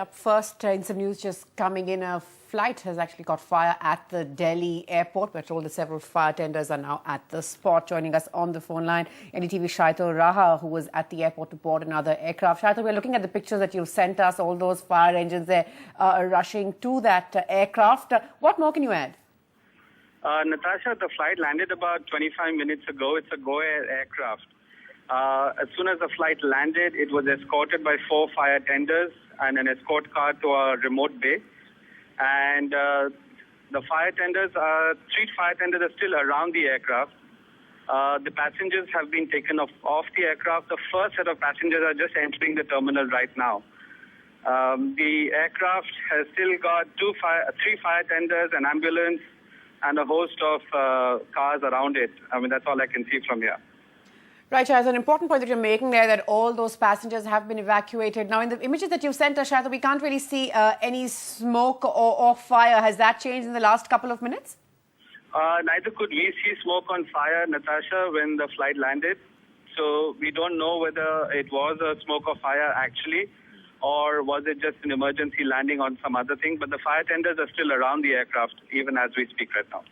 Up first, in some news just coming in, a flight has actually caught fire at the Delhi airport. We're told that several fire tenders are now at the spot. Joining us on the phone line, NDTV Shaito Raha, who was at the airport to board another aircraft. Shaito, we're looking at the pictures that you've sent us, all those fire engines there rushing to that aircraft. What more can you add? Natasha, the flight landed about 25 minutes ago. It's a Go Air aircraft. As soon as the flight landed, it was escorted by 4 fire tenders and an escort car to a remote base. And the fire tenders, 3 fire tenders are still around the aircraft. The passengers have been taken off the aircraft. The first set of passengers are just entering the terminal right now. The aircraft has still got 3 fire tenders, an ambulance, and a host of cars around it. I mean, that's all I can see from here. Right, Shah, it's an important point that you're making there, that all those passengers have been evacuated. Now, in the images that you've sent us, Shah, we can't really see any smoke or fire. Has that changed in the last couple of minutes? Neither could we see smoke on fire, Natasha, when the flight landed. So we don't know whether it was a smoke or fire actually, or was it just an emergency landing on some other thing. But the fire tenders are still around the aircraft, even as we speak right now.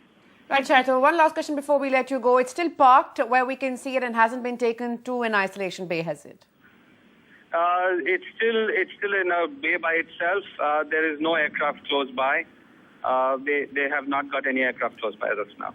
Right, Shaito. One last question before we let you go. It's still parked where we can see it and hasn't been taken to an isolation bay, has it? It's still in a bay by itself. There is no aircraft close by. They have not got any aircraft close by as of now.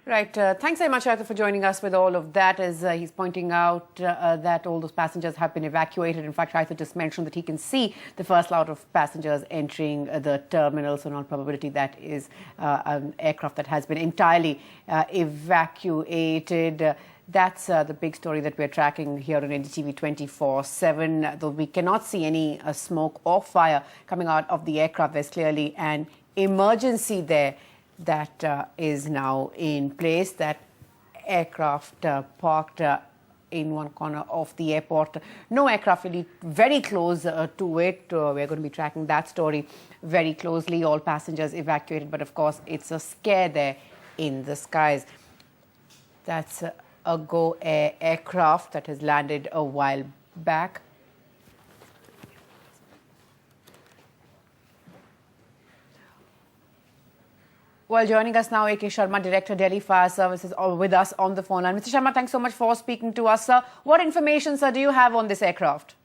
Right. Thanks very much, Shaito, for joining us with all of that. As he's pointing out that all those passengers have been evacuated. In fact, Shaito just mentioned that he can see the first lot of passengers entering the terminal. So in all probability, that is an aircraft that has been entirely evacuated. That's the big story that we're tracking here on NDTV 24/7. Though we cannot see any smoke or fire coming out of the aircraft, there's clearly an emergency there that is now in place. That aircraft parked in one corner of the airport. No aircraft really very close to it. We're going to be tracking that story very closely. All passengers evacuated, but of course it's a scare there in the skies. That's a Go Air aircraft that has landed a while back. Well, joining us now, A K Sharma, Director, Delhi Fire Services, with us on the phone line. Mr. Sharma, thanks so much for speaking to us, sir. What information, sir, do you have on this aircraft?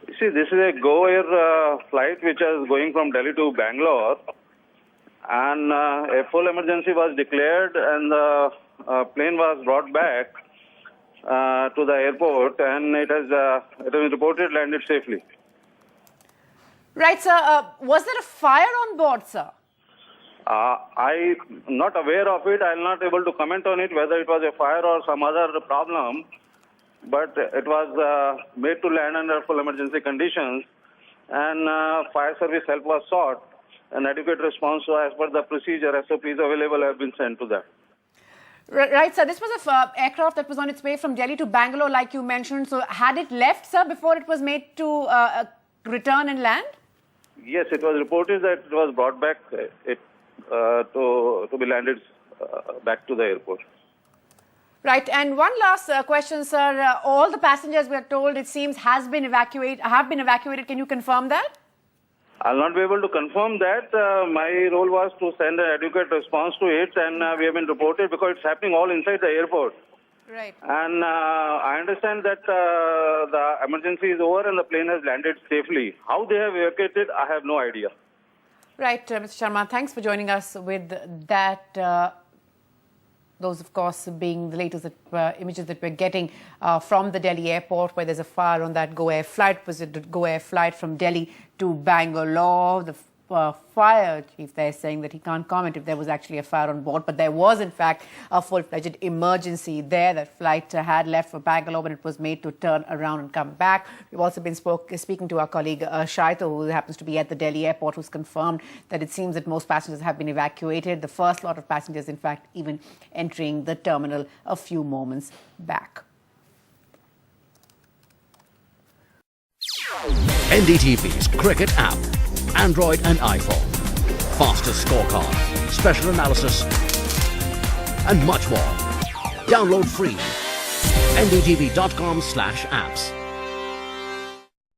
You see, this is a Go Air flight which is going from Delhi to Bangalore. And a full emergency was declared and the plane was brought back to the airport, and it has reported landed safely. Right, sir. Was there a fire on board, sir? I'm not aware of it. I'm not able to comment on it, whether it was a fire or some other problem. But it was made to land under full emergency conditions, and fire service help was sought. An adequate response as per the procedure, SOPs available have been sent to that. Right, sir. This was an aircraft that was on its way from Delhi to Bangalore, like you mentioned. So had it left, sir, before it was made to return and land? Yes, it was reported that it was brought back to be landed back to the airport. Right. And one last question, sir. All the passengers, we are told, it seems, have been evacuated. Can you confirm that? I'll not be able to confirm that. My role was to send an adequate response to it, and we have been reported because it's happening all inside the airport. Right. And I understand that the emergency is over and the plane has landed safely. How they have evacuated, I have no idea. Right, Mr. Sharma, thanks for joining us with that. Those, of course, being the latest images that we're getting from the Delhi airport, where there's a fire on that Go Air flight. Was it a Go Air flight from Delhi to Bangalore? The fire chief there saying that he can't comment if there was actually a fire on board, but there was in fact a full-fledged emergency there. That flight had left for Bangalore when it was made to turn around and come back. We've also been speaking to our colleague Shaito, who happens to be at the Delhi airport, who's confirmed that it seems that most passengers have been evacuated. The first lot of passengers, in fact, even entering the terminal a few moments back. NDTV's cricket app. Android and iPhone. Fastest scorecard, special analysis, and much more. Download free. ndtv.com/apps.